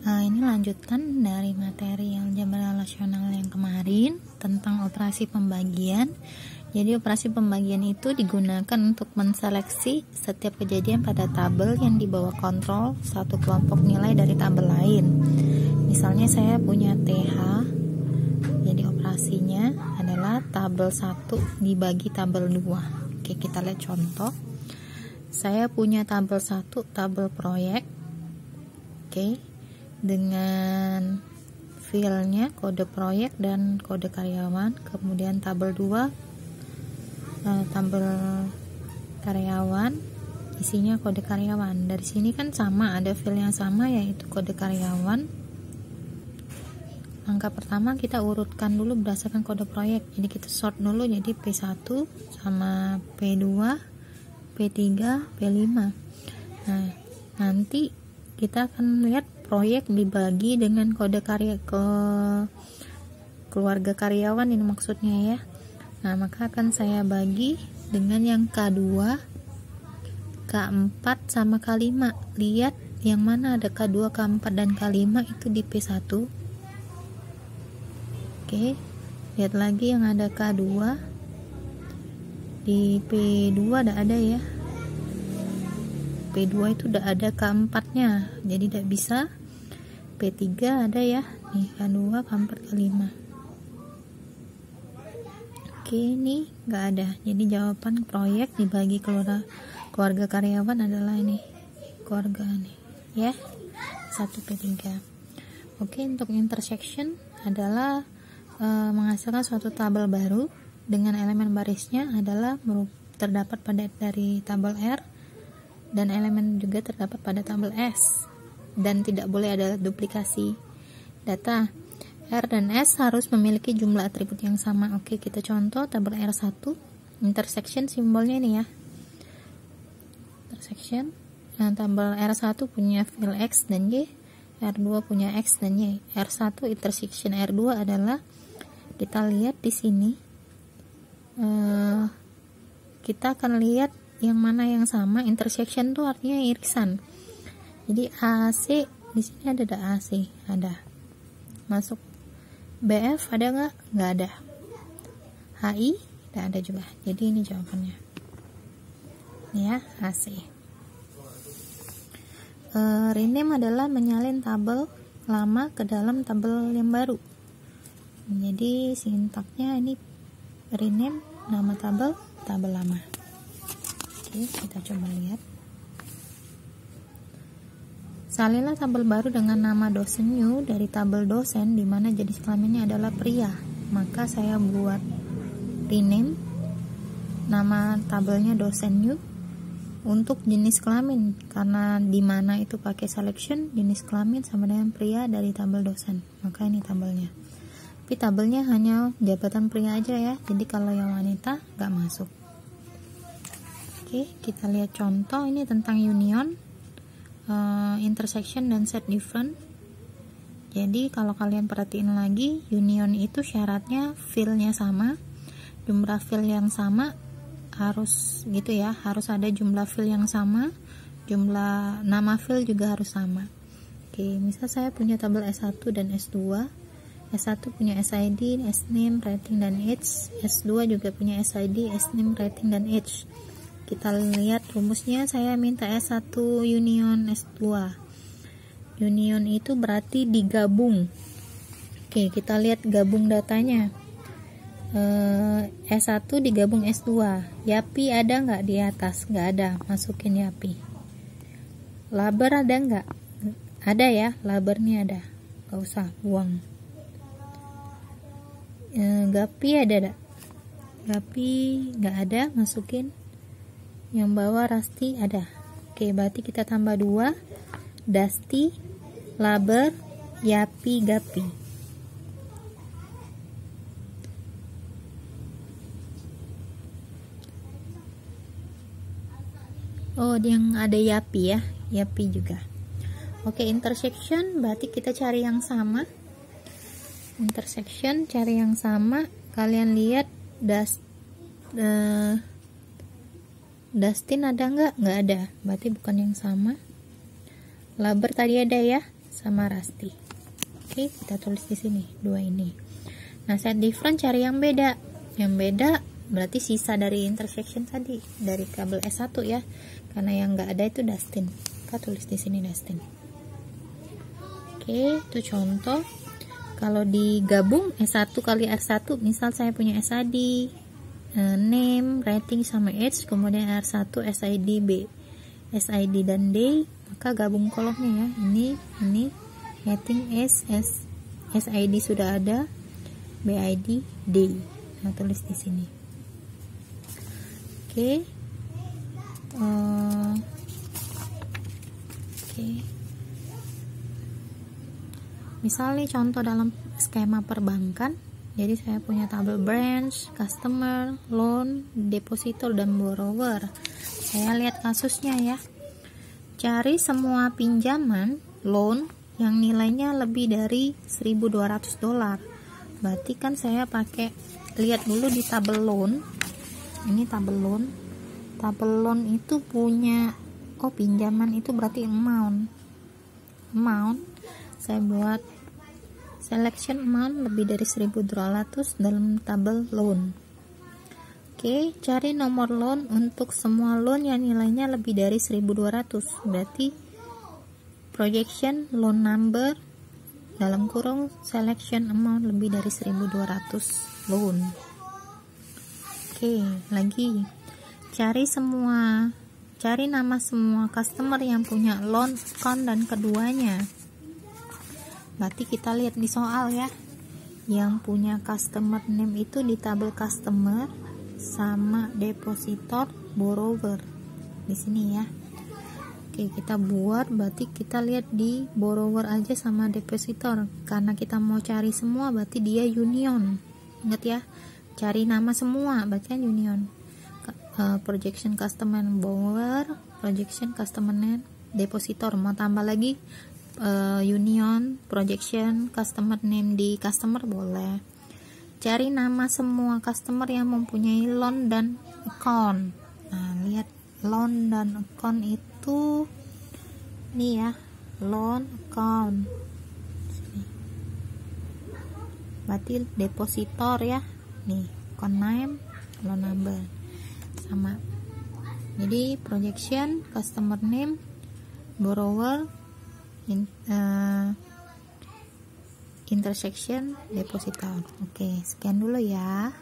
Ini lanjutan dari materi aljabar relasional yang kemarin tentang operasi pembagian. Jadi operasi pembagian itu digunakan untuk menseleksi setiap kejadian pada tabel yang dibawa kontrol satu kelompok nilai dari tabel lain. Misalnya saya punya TH, jadi operasinya adalah tabel 1 dibagi tabel 2. Oke, kita lihat contoh. Saya punya tabel 1, tabel proyek. Oke, dengan filenya kode proyek dan kode karyawan. Kemudian tabel 2, tabel karyawan, isinya kode karyawan. Dari sini kan sama, ada fil yang sama yaitu kode karyawan. Langkah pertama kita urutkan dulu berdasarkan kode proyek. Jadi kita sort dulu, jadi P1 sama P2, P3, P5. Nah, nanti kita akan lihat proyek dibagi dengan kode karya ke keluarga karyawan, ini maksudnya ya. Nah, maka akan saya bagi dengan yang K2, K4 sama K5. Lihat yang mana ada K2, K4 dan K5 itu di P1. Oke, lihat lagi yang ada K2 di P2 ada ya. P2 itu udah ada K4 nya, jadi tidak bisa. P3 ada ya, nih K2, K4, K5. Oke, ini nggak ada, jadi jawaban proyek dibagi keluarga karyawan adalah ini, keluarga nih ya, 1P3. Oke, untuk intersection adalah menghasilkan suatu tabel baru dengan elemen barisnya adalah terdapat pada dari tabel R, dan elemen juga terdapat pada tabel S, dan tidak boleh ada duplikasi data. R dan S harus memiliki jumlah atribut yang sama. Oke, kita contoh tabel R1, intersection simbolnya ini ya, intersection. Nah, tabel R1 punya fil X dan Y, R2 punya X dan Y. R1 intersection R2 adalah, kita lihat di sini, kita akan lihat yang mana yang sama. Intersection itu artinya irisan. Jadi AC di sini ada AC, ada masuk. BF ada nggak ada. HI tidak ada juga. Jadi ini jawabannya. Ini ya, AC. Rename adalah menyalin tabel lama ke dalam tabel yang baru. Jadi sintaknya ini rename nama tabel lama. Oke, kita coba lihat. Salinlah tabel baru dengan nama dosen new dari tabel dosen di mana jenis kelaminnya adalah pria. Maka saya buat rename nama tabelnya dosen new untuk jenis kelamin, karena di mana itu pakai selection jenis kelamin sama dengan pria dari tabel dosen. Maka ini tabelnya. Tapi tabelnya hanya jabatan pria aja ya. Jadi kalau yang wanita nggak masuk. Oke, kita lihat contoh ini tentang union, intersection dan set different. Jadi kalau kalian perhatiin lagi, union itu syaratnya filnya sama, jumlah fil yang sama, harus gitu ya, harus ada jumlah fil yang sama, jumlah nama fil juga harus sama. Oke, misal saya punya tabel S1 dan S2. S1 punya SID, SNAME, rating, dan age. S2 juga punya SID, SNAME, rating, dan age. Kita lihat rumusnya, saya minta S1 union S2. Union itu berarti digabung. Oke, kita lihat gabung datanya. S1 digabung S2. Yapi ada nggak di atas? Nggak ada, masukin Yapi. Laber ada nggak? Ada ya, labernya ada. Nggak usah, buang. Gapi ada nggak? Gapi nggak ada, masukin. Yang bawah Rasti ada. Oke, berarti kita tambah 2. Dasti, Laber, Yapi, Gapi. Oh, yang ada Yapi ya, Yapi juga. Oke, intersection berarti kita cari yang sama. Intersection cari yang sama. Kalian lihat Dustin ada nggak? Nggak ada, berarti bukan yang sama. Laber tadi ada ya, sama Rasti. Oke, kita tulis di sini dua ini. Nah, set different cari yang beda. Yang beda berarti sisa dari intersection tadi, dari kabel S1 ya. Karena yang nggak ada itu Dustin. Kita tulis di sini Dustin. Oke, itu contoh. Kalau digabung S1 kali R1, misal saya punya SID, name, rating sama age, kemudian R1 SID B, SID dan day, maka gabung kolomnya ya. Ini rating SID sudah ada, BID day. Nah, tulis di sini. Oke. Misal nih contoh dalam skema perbankan, jadi saya punya tabel branch, customer, loan, depositor, dan borrower. Saya lihat kasusnya ya. Cari semua pinjaman loan yang nilainya lebih dari $1.200. Berarti kan saya pakai, lihat dulu di tabel loan. Ini tabel loan. Tabel loan itu punya, pinjaman itu berarti amount. Saya buat selection amount lebih dari 1.200 dalam tabel loan. Oke, cari nomor loan untuk semua loan yang nilainya lebih dari 1.200. Berarti projection loan number dalam kurung selection amount lebih dari 1.200 loan. Oke, lagi cari nama semua customer yang punya loan account dan keduanya. Berarti kita lihat di soal ya, yang punya customer name itu di tabel customer sama depositor borrower di sini ya. Oke, kita buat, berarti kita lihat di borrower aja sama depositor, karena kita mau cari semua berarti dia union. Ingat ya, cari nama semua bacaan union. Projection customer borrower, projection customer name depositor, mau tambah lagi union, projection, customer name di customer boleh. Cari nama semua customer yang mempunyai loan dan account. Nah, lihat loan dan account itu nih ya, loan account. Berarti depositor ya. Nih, account name, loan number sama. Jadi projection, customer name, borrower, intersection, depositor. Oke, sekian dulu ya.